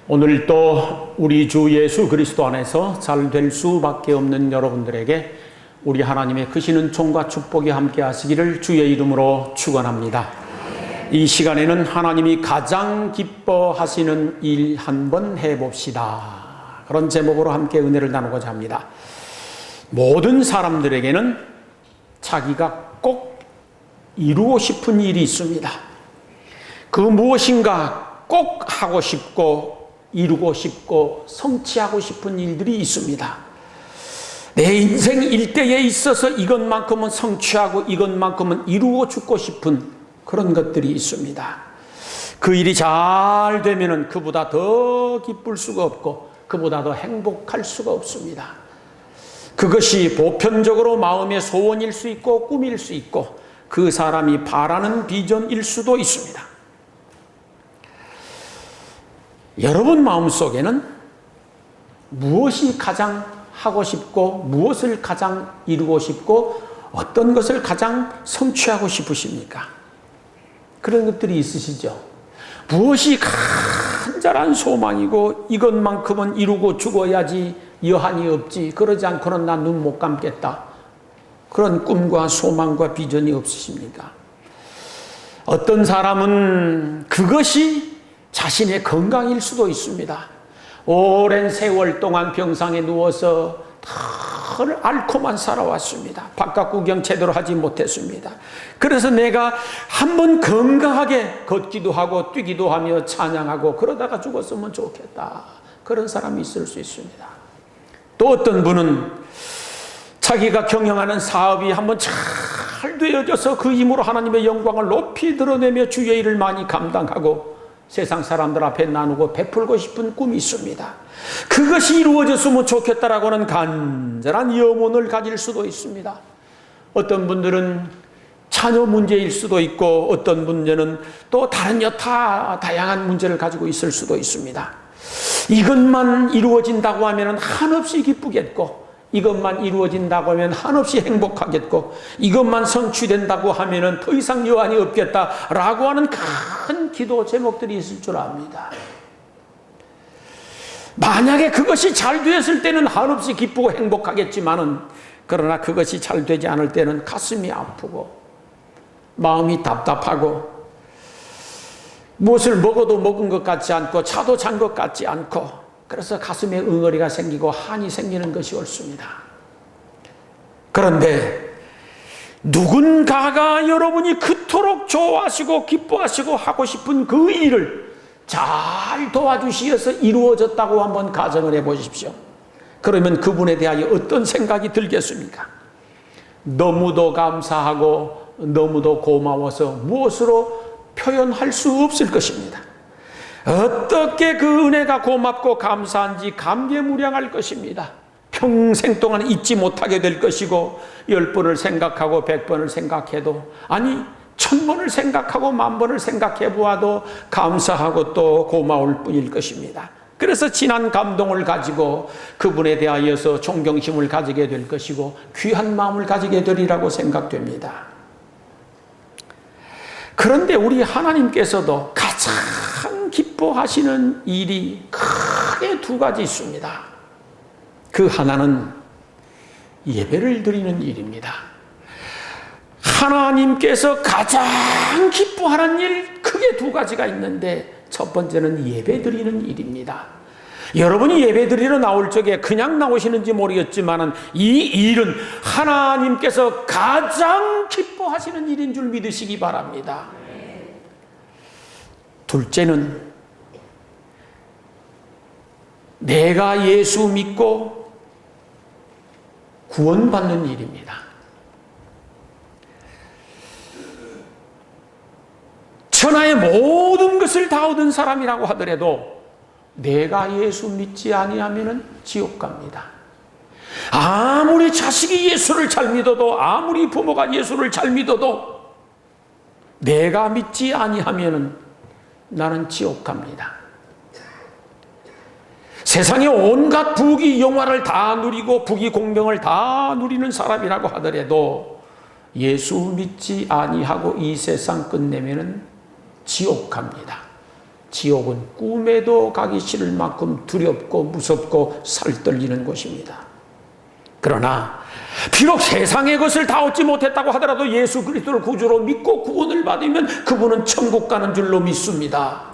오늘 또 우리 주 예수 그리스도 안에서 잘 될 수밖에 없는 여러분들에게 우리 하나님의 크시는 총과 축복이 함께 하시기를 주의 이름으로 축원합니다. 이 시간에는 하나님이 가장 기뻐하시는 일 한번 해봅시다. 그런 제목으로 함께 은혜를 나누고자 합니다. 모든 사람들에게는 자기가 꼭 이루고 싶은 일이 있습니다. 그 무엇인가 꼭 하고 싶고 이루고 싶고 성취하고 싶은 일들이 있습니다. 내 인생 일대에 있어서 이것만큼은 성취하고 이것만큼은 이루고 죽고 싶은 그런 것들이 있습니다. 그 일이 잘 되면은 그보다 더 기쁠 수가 없고 그보다 더 행복할 수가 없습니다. 그것이 보편적으로 마음의 소원일 수 있고 꿈일 수 있고 그 사람이 바라는 비전일 수도 있습니다. 여러분 마음속에는 무엇이 가장 하고 싶고 무엇을 가장 이루고 싶고 어떤 것을 가장 성취하고 싶으십니까? 그런 것들이 있으시죠? 무엇이 간절한 소망이고 이것만큼은 이루고 죽어야지 여한이 없지, 그러지 않고는 난 눈 못 감겠다, 그런 꿈과 소망과 비전이 없으십니까? 어떤 사람은 그것이 자신의 건강일 수도 있습니다. 오랜 세월 동안 병상에 누워서 늘 앓고만 살아왔습니다. 바깥 구경 제대로 하지 못했습니다. 그래서 내가 한번 건강하게 걷기도 하고 뛰기도 하며 찬양하고 그러다가 죽었으면 좋겠다, 그런 사람이 있을 수 있습니다. 또 어떤 분은 자기가 경영하는 사업이 한번 잘 되어져서 그 힘으로 하나님의 영광을 높이 드러내며 주의 일을 많이 감당하고 세상 사람들 앞에 나누고 베풀고 싶은 꿈이 있습니다. 그것이 이루어졌으면 좋겠다라고는 간절한 염원을 가질 수도 있습니다. 어떤 분들은 자녀 문제일 수도 있고 어떤 문제는 또 다른 여타 다양한 문제를 가지고 있을 수도 있습니다. 이것만 이루어진다고 하면 한없이 기쁘겠고 이것만 이루어진다고 하면 한없이 행복하겠고 이것만 성취된다고 하면 더 이상 여한이 없겠다라고 하는 큰 기도 제목들이 있을 줄 압니다. 만약에 그것이 잘 되었을 때는 한없이 기쁘고 행복하겠지만은 그러나 그것이 잘 되지 않을 때는 가슴이 아프고 마음이 답답하고 무엇을 먹어도 먹은 것 같지 않고 차도 잔 것 같지 않고 그래서 가슴에 응어리가 생기고 한이 생기는 것이 옳습니다. 그런데 누군가가 여러분이 그토록 좋아하시고 기뻐하시고 하고 싶은 그 일을 잘 도와주시어서 이루어졌다고 한번 가정을 해보십시오. 그러면 그분에 대하여 어떤 생각이 들겠습니까? 너무도 감사하고 너무도 고마워서 무엇으로 표현할 수 없을 것입니다. 어떻게 그 은혜가 고맙고 감사한지 감개무량할 것입니다. 평생 동안 잊지 못하게 될 것이고 10번을 생각하고 100번을 생각해도 아니 1000번을 생각하고 10,000번을 생각해 보아도 감사하고 또 고마울 뿐일 것입니다. 그래서 진한 감동을 가지고 그분에 대하여서 존경심을 가지게 될 것이고 귀한 마음을 가지게 되리라고 생각됩니다. 그런데 우리 하나님께서도 가장 기뻐하시는 일이 크게 두 가지 있습니다. 그 하나는 예배를 드리는 일입니다. 하나님께서 가장 기뻐하는 일 크게 두 가지가 있는데 첫 번째는 예배 드리는 일입니다. 여러분이 예배 드리러 나올 적에 그냥 나오시는지 모르겠지만 이 일은 하나님께서 가장 기뻐하시는 일인 줄 믿으시기 바랍니다. 둘째는 내가 예수 믿고 구원받는 일입니다. 천하의 모든 것을 다 얻은 사람이라고 하더라도 내가 예수 믿지 아니하면 지옥 갑니다. 아무리 자식이 예수를 잘 믿어도 아무리 부모가 예수를 잘 믿어도 내가 믿지 아니하면 나는 지옥 갑니다. 세상의 온갖 부귀 영화를 다 누리고 부귀 공명을 다 누리는 사람이라고 하더라도 예수 믿지 아니하고 이 세상 끝내면은 지옥 갑니다. 지옥은 꿈에도 가기 싫을 만큼 두렵고 무섭고 살떨리는 곳입니다. 그러나 비록 세상의 것을 다 얻지 못했다고 하더라도 예수 그리스도를 구주로 믿고 구원을 받으면 그분은 천국 가는 줄로 믿습니다.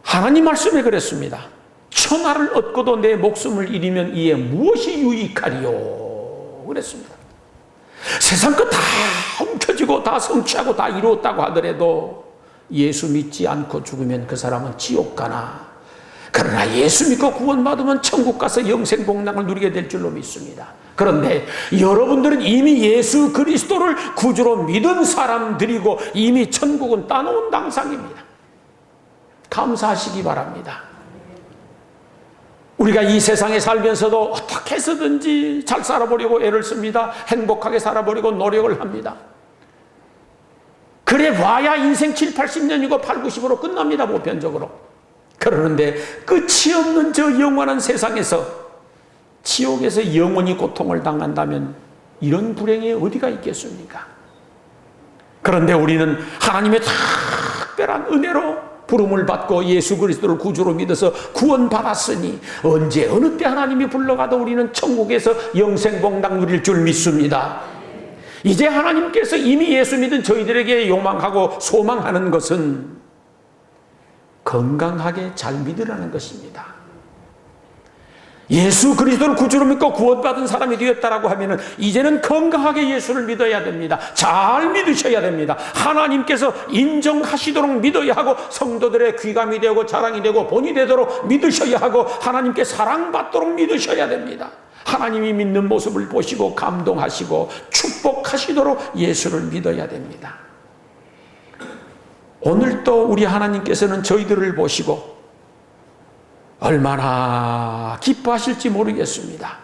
하나님 말씀에 그랬습니다. 천하를 얻고도 내 목숨을 잃으면 이에 무엇이 유익하리요? 그랬습니다. 세상 것 다 훔쳐지고 다 성취하고 다 이루었다고 하더라도 예수 믿지 않고 죽으면 그 사람은 지옥 가나, 그러나 예수 믿고 구원받으면 천국 가서 영생 복락을 누리게 될 줄로 믿습니다. 그런데 여러분들은 이미 예수 그리스도를 구주로 믿은 사람들이고 이미 천국은 따놓은 당상입니다. 감사하시기 바랍니다. 우리가 이 세상에 살면서도 어떻게 해서든지 잘 살아보려고 애를 씁니다. 행복하게 살아보려고 노력을 합니다. 그래 봐야 인생 7, 80년이고 8, 90으로 끝납니다. 보편적으로. 그러는데 끝이 없는 저 영원한 세상에서, 지옥에서 영원히 고통을 당한다면 이런 불행이 어디가 있겠습니까? 그런데 우리는 하나님의 특별한 은혜로 부름을 받고 예수 그리스도를 구주로 믿어서 구원받았으니 언제 어느 때 하나님이 불러가도 우리는 천국에서 영생복락 누릴 줄 믿습니다. 이제 하나님께서 이미 예수 믿은 저희들에게 요망하고 소망하는 것은 건강하게 잘 믿으라는 것입니다. 예수 그리스도를 구주로 믿고 구원받은 사람이 되었다라고 하면은 이제는 건강하게 예수를 믿어야 됩니다. 잘 믿으셔야 됩니다. 하나님께서 인정하시도록 믿어야 하고 성도들의 귀감이 되고 자랑이 되고 본이 되도록 믿으셔야 하고 하나님께 사랑받도록 믿으셔야 됩니다. 하나님이 믿는 모습을 보시고 감동하시고 축복하시도록 예수를 믿어야 됩니다. 오늘도 우리 하나님께서는 저희들을 보시고 얼마나 기뻐하실지 모르겠습니다.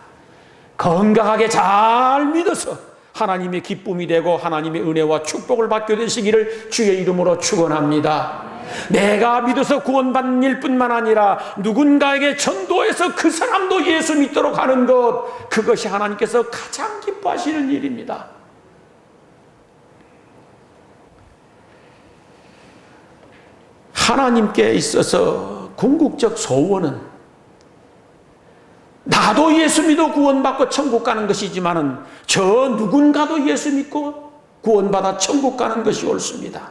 건강하게 잘 믿어서 하나님의 기쁨이 되고 하나님의 은혜와 축복을 받게 되시기를 주의 이름으로 축원합니다. 내가 믿어서 구원받는 일뿐만 아니라 누군가에게 전도해서 그 사람도 예수 믿도록 하는 것, 그것이 하나님께서 가장 기뻐하시는 일입니다. 하나님께 있어서 궁극적 소원은 나도 예수 믿어 구원받고 천국 가는 것이지만은 저 누군가도 예수 믿고 구원받아 천국 가는 것이 옳습니다.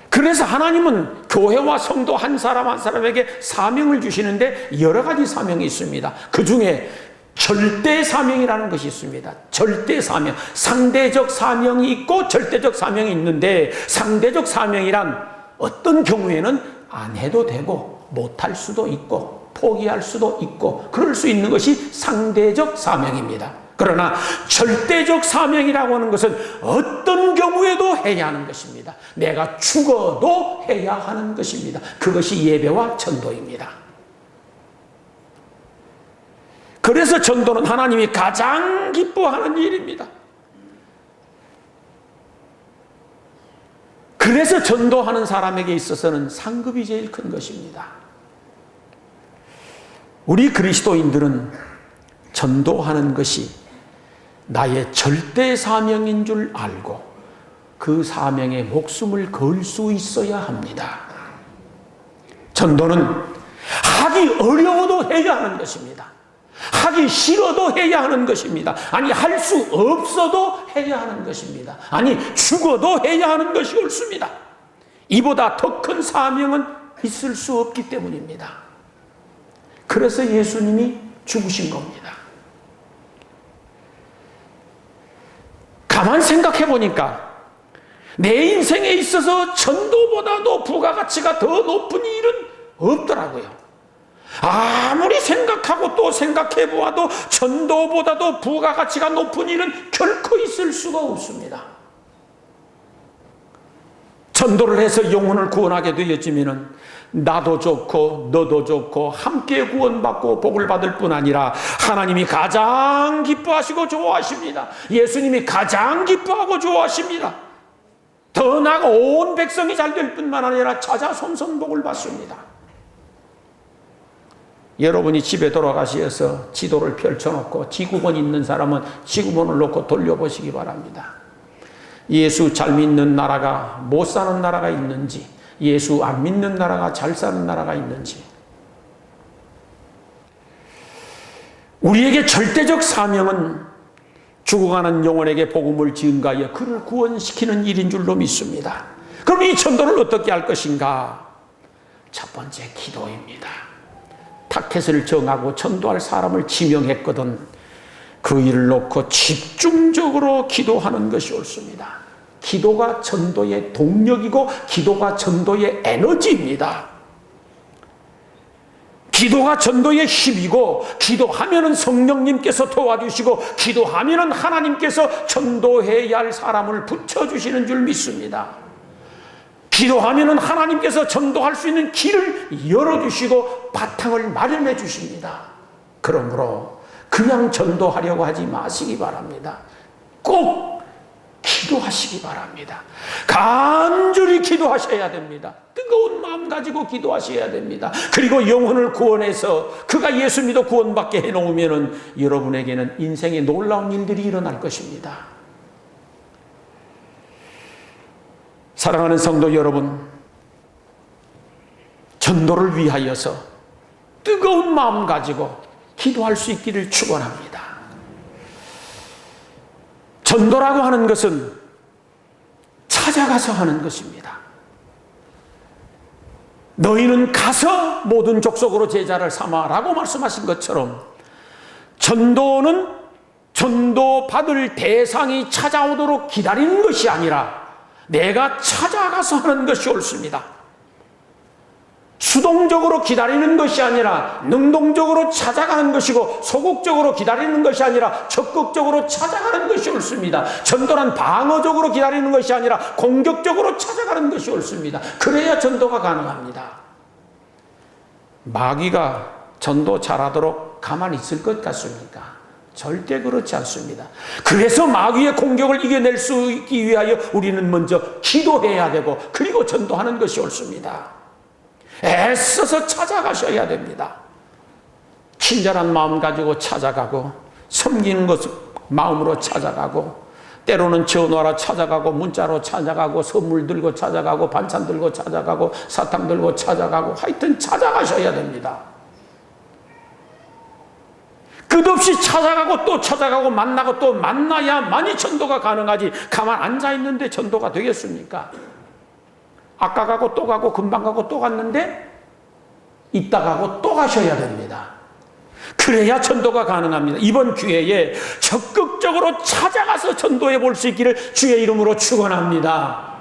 그래서 하나님은 교회와 성도 한 사람 한 사람에게 사명을 주시는데 여러 가지 사명이 있습니다. 그 중에 절대 사명이라는 것이 있습니다. 절대 사명, 상대적 사명이 있고 절대적 사명이 있는데, 상대적 사명이란 어떤 경우에는 안 해도 되고 못할 수도 있고 포기할 수도 있고 그럴 수 있는 것이 상대적 사명입니다. 그러나 절대적 사명이라고 하는 것은 어떤 경우에도 해야 하는 것입니다. 내가 죽어도 해야 하는 것입니다. 그것이 예배와 전도입니다. 그래서 전도는 하나님이 가장 기뻐하는 일입니다. 그래서 전도하는 사람에게 있어서는 상급이 제일 큰 것입니다. 우리 그리스도인들은 전도하는 것이 나의 절대 사명인 줄 알고 그 사명에 목숨을 걸 수 있어야 합니다. 전도는 하기 어려워도 해야 하는 것입니다. 하기 싫어도 해야 하는 것입니다. 아니 할 수 없어도 해야 하는 것입니다. 아니 죽어도 해야 하는 것이 옳습니다. 이보다 더 큰 사명은 있을 수 없기 때문입니다. 그래서 예수님이 죽으신 겁니다. 가만 생각해 보니까 내 인생에 있어서 전도보다도 부가가치가 더 높은 일은 없더라고요. 아무리 생각하고 또 생각해 보아도 전도보다도 부가가치가 높은 일은 결코 있을 수가 없습니다. 전도를 해서 영혼을 구원하게 되었지만은 나도 좋고 너도 좋고 함께 구원받고 복을 받을 뿐 아니라 하나님이 가장 기뻐하시고 좋아하십니다. 예수님이 가장 기뻐하고 좋아하십니다. 더 나아가 온 백성이 잘 될 뿐만 아니라 자자손손 복을 받습니다. 여러분이 집에 돌아가셔서 지도를 펼쳐놓고 지구본 있는 사람은 지구본을 놓고 돌려보시기 바랍니다. 예수 잘 믿는 나라가 못 사는 나라가 있는지, 예수 안 믿는 나라가 잘 사는 나라가 있는지. 우리에게 절대적 사명은 죽어가는 영혼에게 복음을 증가하여 그를 구원시키는 일인 줄로 믿습니다. 그럼 이 전도를 어떻게 할 것인가? 첫 번째, 기도입니다. 타켓을 정하고 전도할 사람을 지명했거든 그 일을 놓고 집중적으로 기도하는 것이 옳습니다. 기도가 전도의 동력이고 기도가 전도의 에너지입니다. 기도가 전도의 힘이고, 기도하면은 성령님께서 도와주시고, 기도하면은 하나님께서 전도해야 할 사람을 붙여주시는 줄 믿습니다. 기도하면은 하나님께서 전도할 수 있는 길을 열어주시고 바탕을 마련해 주십니다. 그러므로 그냥 전도하려고 하지 마시기 바랍니다. 꼭 기도하시기 바랍니다. 간절히 기도하셔야 됩니다. 뜨거운 마음 가지고 기도하셔야 됩니다. 그리고 영혼을 구원해서 그가 예수 믿어 구원받게 해놓으면 여러분에게는 인생에 놀라운 일들이 일어날 것입니다. 사랑하는 성도 여러분, 전도를 위하여서 뜨거운 마음 가지고 기도할 수 있기를 축원합니다. 전도라고 하는 것은 찾아가서 하는 것입니다. 너희는 가서 모든 족속으로 제자를 삼아라고 말씀하신 것처럼, 전도는 전도받을 대상이 찾아오도록 기다리는 것이 아니라 내가 찾아가서 하는 것이 옳습니다. 수동적으로 기다리는 것이 아니라 능동적으로 찾아가는 것이고, 소극적으로 기다리는 것이 아니라 적극적으로 찾아가는 것이 옳습니다. 전도란 방어적으로 기다리는 것이 아니라 공격적으로 찾아가는 것이 옳습니다. 그래야 전도가 가능합니다. 마귀가 전도 잘하도록 가만히 있을 것 같습니까? 절대 그렇지 않습니다. 그래서 마귀의 공격을 이겨낼 수 있기 위하여 우리는 먼저 기도해야 되고, 그리고 전도하는 것이 옳습니다. 애써서 찾아가셔야 됩니다. 친절한 마음 가지고 찾아가고, 섬기는 것 마음으로 찾아가고, 때로는 전화로 찾아가고, 문자로 찾아가고, 선물 들고 찾아가고, 반찬 들고 찾아가고, 사탕 들고 찾아가고, 하여튼 찾아가셔야 됩니다. 끝없이 찾아가고 또 찾아가고 만나고 또 만나야만이 전도가 가능하지, 가만 앉아있는데 전도가 되겠습니까? 아까 가고 또 가고 금방 가고 또 갔는데 이따 가고 또 가셔야 됩니다. 그래야 전도가 가능합니다. 이번 기회에 적극적으로 찾아가서 전도해 볼 수 있기를 주의 이름으로 축원합니다.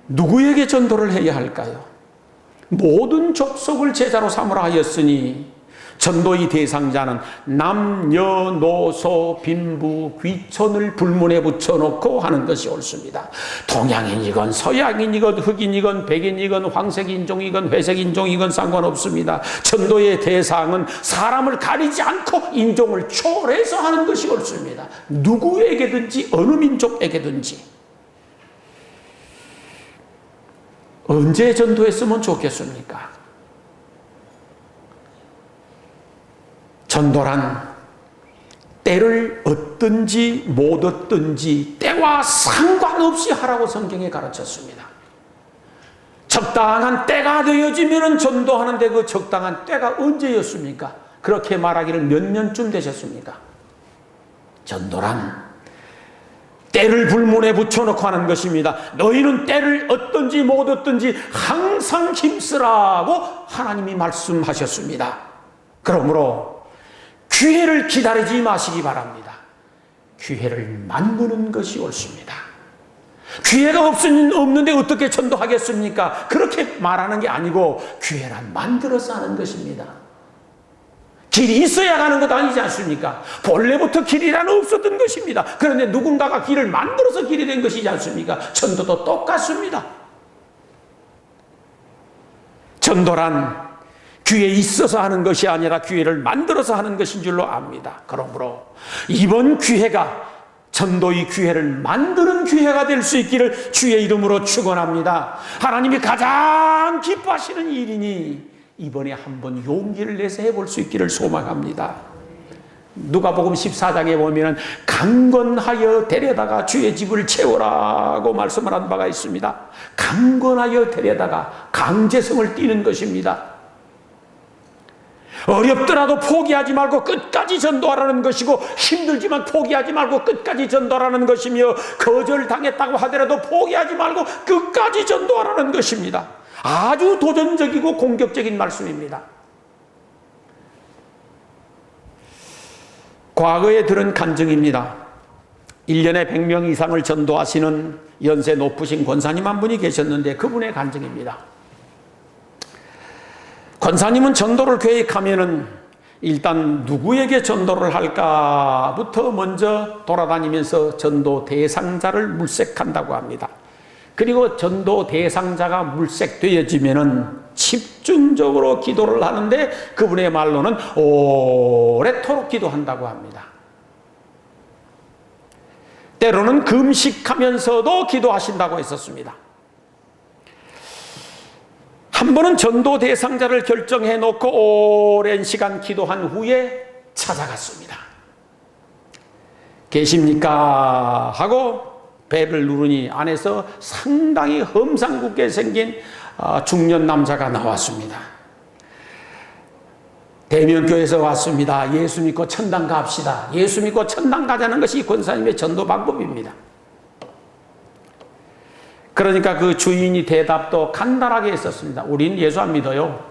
누구에게 전도를 해야 할까요? 모든 족속을 제자로 삼으라 하였으니 전도의 대상자는 남녀노소 빈부 귀천을 불문에 붙여놓고 하는 것이 옳습니다. 동양인이건 서양인이건 흑인이건 백인이건 황색인종이건 회색인종이건 상관없습니다. 전도의 대상은 사람을 가리지 않고 인종을 초월해서 하는 것이 옳습니다. 누구에게든지 어느 민족에게든지. 언제 전도했으면 좋겠습니까? 전도란 때를 얻든지 못 얻든지 때와 상관없이 하라고 성경에 가르쳤습니다. 적당한 때가 되어지면 전도하는데 그 적당한 때가 언제였습니까? 그렇게 말하기를 몇 년쯤 되셨습니까? 전도란 때를 불문에 붙여놓고 하는 것입니다. 너희는 때를 얻든지 못 얻든지 항상 힘쓰라고 하나님이 말씀하셨습니다. 그러므로 기회를 기다리지 마시기 바랍니다. 기회를 만드는 것이 옳습니다. 기회가 없는데 어떻게 전도하겠습니까? 그렇게 말하는 게 아니고 기회란 만들어서 하는 것입니다. 길이 있어야 가는 것 아니지 않습니까? 본래부터 길이란 없었던 것입니다. 그런데 누군가가 길을 만들어서 길이 된 것이지 않습니까? 전도도 똑같습니다. 전도란 기회에 있어서 하는 것이 아니라 기회를 만들어서 하는 것인 줄로 압니다. 그러므로 이번 기회가 전도의 기회를 만드는 기회가 될 수 있기를 주의 이름으로 축원합니다. 하나님이 가장 기뻐하시는 일이니 이번에 한번 용기를 내서 해볼 수 있기를 소망합니다. 누가복음 14장에 보면 강건하여 데려다가 주의 집을 채우라고 말씀을 한 바가 있습니다. 강건하여 데려다가 강제성을 띠는 것입니다. 어렵더라도 포기하지 말고 끝까지 전도하라는 것이고, 힘들지만 포기하지 말고 끝까지 전도하라는 것이며, 거절당했다고 하더라도 포기하지 말고 끝까지 전도하라는 것입니다. 아주 도전적이고 공격적인 말씀입니다. 과거에 들은 간증입니다. 1년에 100명 이상을 전도하시는 연세 높으신 권사님 한 분이 계셨는데, 그분의 간증입니다. 권사님은 전도를 계획하면은 일단 누구에게 전도를 할까부터 먼저 돌아다니면서 전도 대상자를 물색한다고 합니다. 그리고 전도 대상자가 물색되어지면은 집중적으로 기도를 하는데, 그분의 말로는 오래도록 기도한다고 합니다. 때로는 금식하면서도 기도하신다고 했었습니다. 한 번은 전도 대상자를 결정해 놓고 오랜 시간 기도한 후에 찾아갔습니다. 계십니까? 하고 배를 누르니 안에서 상당히 험상궂게 생긴 중년 남자가 나왔습니다. 대면교회에서 왔습니다. 예수 믿고 천당 갑시다. 예수 믿고 천당 가자는 것이 권사님의 전도 방법입니다. 그러니까 그 주인이 대답도 간단하게 했었습니다. 우린 예수 안 믿어요.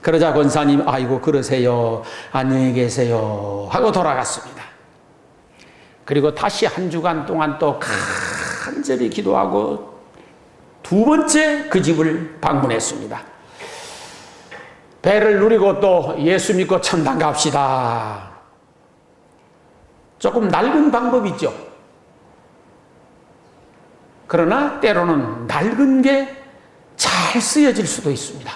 그러자 권사님, 아이고 그러세요, 안녕히 계세요 하고 돌아갔습니다. 그리고 다시 한 주간 동안 또 간절히 기도하고 두 번째 그 집을 방문했습니다. 배를 누리고 또 예수 믿고 천당 갑시다. 조금 낡은 방법이죠. 그러나 때로는 낡은 게 잘 쓰여질 수도 있습니다.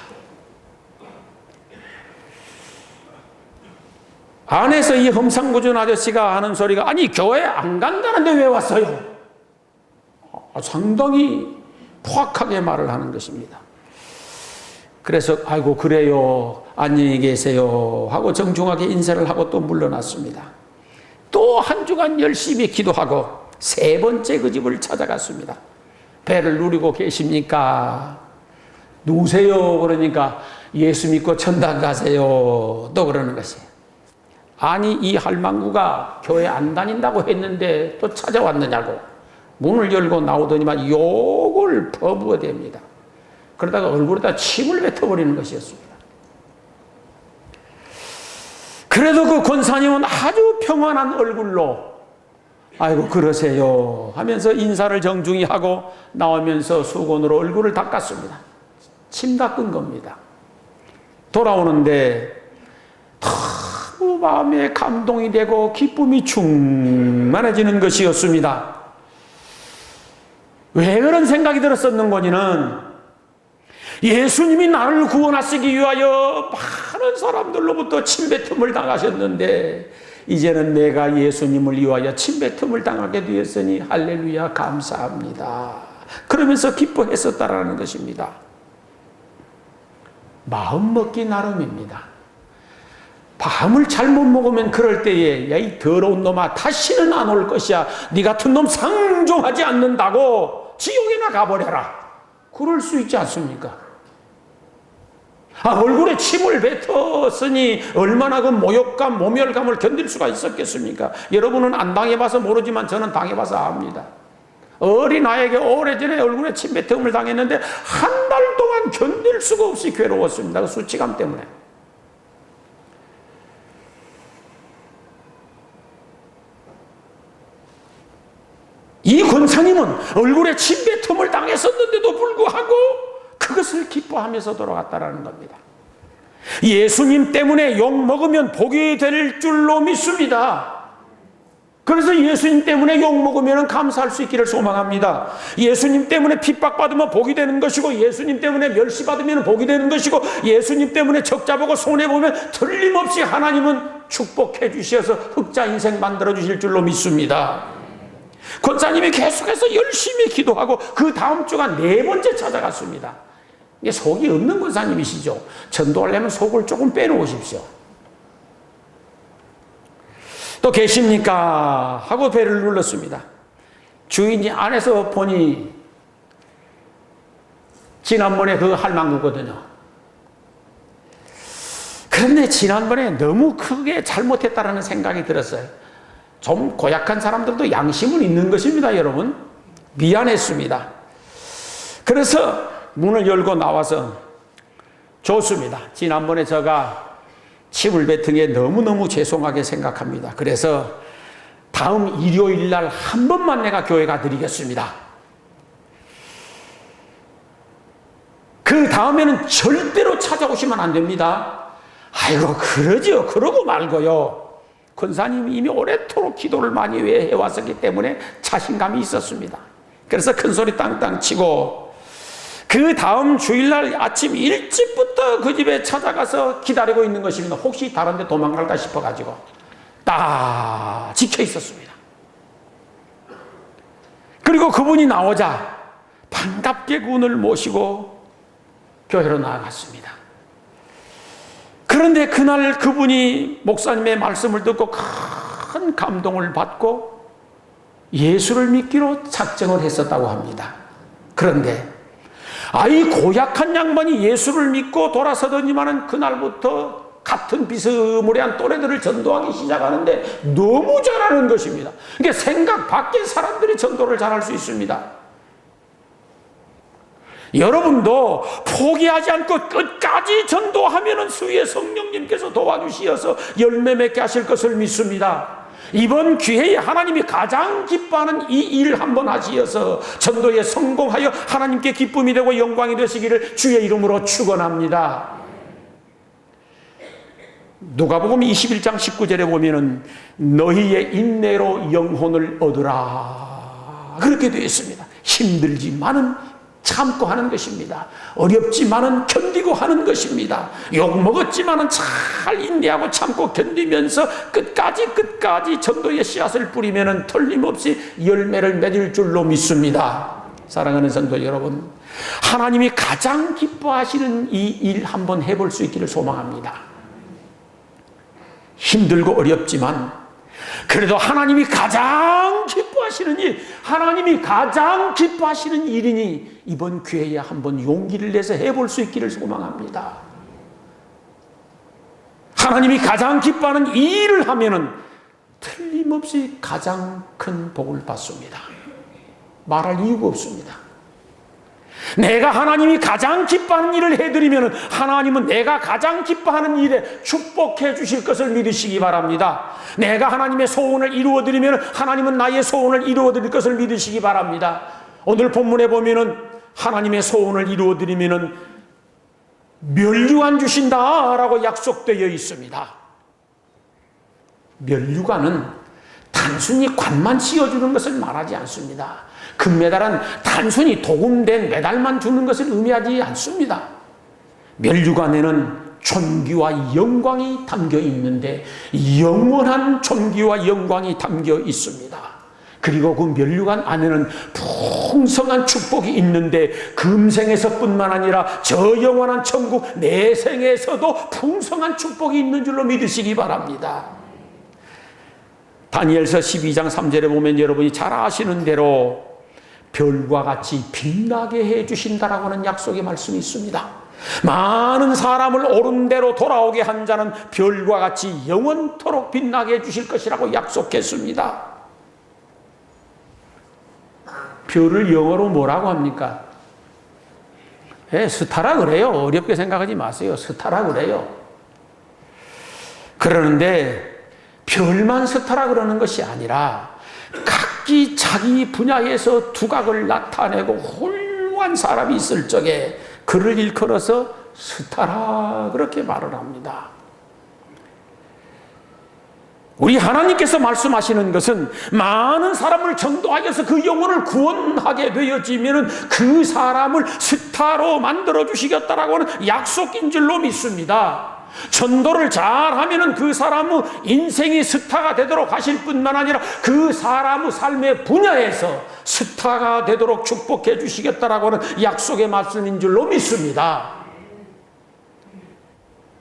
안에서 이 험상궂은 아저씨가 하는 소리가, 아니 교회 안 간다는데 왜 왔어요? 상당히 포악하게 말을 하는 것입니다. 그래서 아이고 그래요, 안녕히 계세요 하고 정중하게 인사를 하고 또 물러났습니다. 또 한 주간 열심히 기도하고 세 번째 그 집을 찾아갔습니다. 배를 누리고 계십니까? 누구세요? 그러니까 예수 믿고 천당 가세요. 또 그러는 것이에요. 아니 이 할망구가 교회 안 다닌다고 했는데 또 찾아왔느냐고 문을 열고 나오더니만 욕을 퍼부어댑니다. 그러다가 얼굴에다 침을 뱉어버리는 것이었습니다. 그래도 그 권사님은 아주 평안한 얼굴로 아이고 그러세요 하면서 인사를 정중히 하고 나오면서 수건으로 얼굴을 닦았습니다. 침 닦은 겁니다. 돌아오는데 너무 마음에 감동이 되고 기쁨이 충만해지는 것이었습니다. 왜 그런 생각이 들었었는거니는 예수님이 나를 구원하시기 위하여 많은 사람들로부터 침뱉음을 당하셨는데 이제는 내가 예수님을 위하여 침뱉음을 당하게 되었으니 할렐루야 감사합니다. 그러면서 기뻐했었다라는 것입니다. 마음 먹기 나름입니다. 밤을 잘못 먹으면 그럴 때에 야 이 더러운 놈아 다시는 안 올 것이야. 네 같은 놈 상종하지 않는다고 지옥에나 가버려라. 그럴 수 있지 않습니까? 얼굴에 침을 뱉었으니 얼마나 그 모욕감, 모멸감을 견딜 수가 있었겠습니까? 여러분은 안 당해봐서 모르지만 저는 당해봐서 압니다. 어린아이에게 오래전에 얼굴에 침뱉음을 당했는데 한 달 동안 견딜 수가 없이 괴로웠습니다. 그 수치감 때문에. 이 권사님은 얼굴에 침뱉음을 당했었는데도 불구하고 그것을 기뻐하면서 돌아갔다라는 겁니다. 예수님 때문에 욕먹으면 복이 될 줄로 믿습니다. 그래서 예수님 때문에 욕먹으면 감사할 수 있기를 소망합니다. 예수님 때문에 핍박받으면 복이 되는 것이고 예수님 때문에 멸시받으면 복이 되는 것이고 예수님 때문에 적자보고 손해보면 틀림없이 하나님은 축복해 주셔서 흑자 인생 만들어 주실 줄로 믿습니다. 권사님이 계속해서 열심히 기도하고 그 다음 주가 네 번째 찾아갔습니다. 이게 속이 없는 권사님이시죠. 전도하려면 속을 조금 빼놓으십시오. 또 계십니까? 하고 배를 눌렀습니다. 주인이 안에서 보니 지난번에 그 할망구거든요. 그런데 지난번에 너무 크게 잘못했다라는 생각이 들었어요. 좀 고약한 사람들도 양심은 있는 것입니다, 여러분. 미안했습니다. 그래서 문을 열고 나와서 좋습니다. 지난번에 제가 침을 뱉은 게 너무너무 죄송하게 생각합니다. 그래서 다음 일요일 날 한 번만 내가 교회 가드리겠습니다. 그 다음에는 절대로 찾아오시면 안 됩니다. 아이고, 그러죠. 그러고 말고요. 권사님이 이미 오래도록 기도를 많이 해왔었기 때문에 자신감이 있었습니다. 그래서 큰 소리 땅땅 치고 그 다음 주일날 아침 일찍부터 그 집에 찾아가서 기다리고 있는 것입니다. 혹시 다른 데 도망갈까 싶어가지고 딱 지켜 있었습니다. 그리고 그분이 나오자 반갑게 그분을 모시고 교회로 나아갔습니다. 그런데 그날 그분이 목사님의 말씀을 듣고 큰 감동을 받고 예수를 믿기로 작정을 했었다고 합니다. 그런데 아이 고약한 양반이 예수를 믿고 돌아서더니만은 그날부터 같은 비스무리한 또래들을 전도하기 시작하는데 너무 잘하는 것입니다. 그러니까 생각 밖의 사람들이 전도를 잘할 수 있습니다. 여러분도 포기하지 않고 끝까지 전도하면은 주의 성령님께서 도와주시어서 열매 맺게 하실 것을 믿습니다. 이번 기회에 하나님이 가장 기뻐하는 이 일 한번 하시어서 전도에 성공하여 하나님께 기쁨이 되고 영광이 되시기를 주의 이름으로 축원합니다. 누가복음 21장 19절에 보면은 너희의 인내로 영혼을 얻으라 그렇게 되어 있습니다. 힘들지만은 참고 하는 것입니다. 어렵지만은 견디고 하는 것입니다. 욕먹었지만은 잘 인내하고 참고 견디면서 끝까지 전도의 씨앗을 뿌리면은 틀림없이 열매를 맺을 줄로 믿습니다. 사랑하는 성도 여러분, 하나님이 가장 기뻐하시는 이 일 한번 해볼 수 있기를 소망합니다. 힘들고 어렵지만 그래도 하나님이 가장 기뻐하시는 일, 하나님이 가장 기뻐하시는 일이니 이번 기회에 한번 용기를 내서 해볼 수 있기를 소망합니다. 하나님이 가장 기뻐하는 이 일을 하면은 틀림없이 가장 큰 복을 받습니다. 말할 이유가 없습니다. 내가 하나님이 가장 기뻐하는 일을 해드리면 하나님은 내가 가장 기뻐하는 일에 축복해 주실 것을 믿으시기 바랍니다. 내가 하나님의 소원을 이루어드리면 하나님은 나의 소원을 이루어드릴 것을 믿으시기 바랍니다. 오늘 본문에 보면은 하나님의 소원을 이루어드리면 면류관 주신다라고 약속되어 있습니다. 면류관은 단순히 관만 씌워주는 것을 말하지 않습니다. 금메달은 단순히 도금된 메달만 주는 것을 의미하지 않습니다. 면류관에는 존귀와 영광이 담겨 있는데 영원한 존귀와 영광이 담겨 있습니다. 그리고 그 면류관 안에는 풍성한 축복이 있는데 금생에서뿐만 아니라 저 영원한 천국 내생에서도 풍성한 축복이 있는 줄로 믿으시기 바랍니다. 다니엘서 12장 3절에 보면 여러분이 잘 아시는 대로 별과 같이 빛나게 해주신다라고 하는 약속의 말씀이 있습니다. 많은 사람을 옳은 대로 돌아오게 한 자는 별과 같이 영원토록 빛나게 해주실 것이라고 약속했습니다. 별을 영어로 뭐라고 합니까? 스타라 그래요. 어렵게 생각하지 마세요. 스타라 그래요. 그러는데 별만 스타라 그러는 것이 아니라 각기 자기 분야에서 두각을 나타내고 훌륭한 사람이 있을 적에 그를 일컬어서 스타라 그렇게 말을 합니다. 우리 하나님께서 말씀하시는 것은 많은 사람을 전도하여서 그 영혼을 구원하게 되어지면 그 사람을 스타로 만들어 주시겠다라고 하는 약속인 줄로 믿습니다. 전도를 잘하면 그 사람의 인생이 스타가 되도록 하실 뿐만 아니라 그 사람의 삶의 분야에서 스타가 되도록 축복해 주시겠다라고 하는 약속의 말씀인 줄로 믿습니다.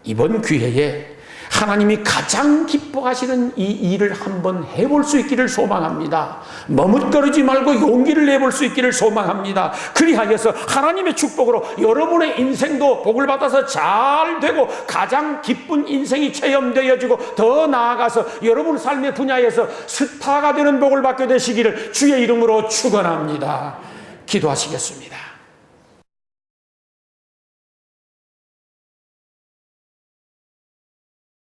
이번 기회에 하나님이 가장 기뻐하시는 이 일을 한번 해볼 수 있기를 소망합니다. 머뭇거리지 말고 용기를 내볼 수 있기를 소망합니다. 그리하여서 하나님의 축복으로 여러분의 인생도 복을 받아서 잘 되고 가장 기쁜 인생이 체험되어지고 더 나아가서 여러분 삶의 분야에서 스타가 되는 복을 받게 되시기를 주의 이름으로 축원합니다. 기도하시겠습니다.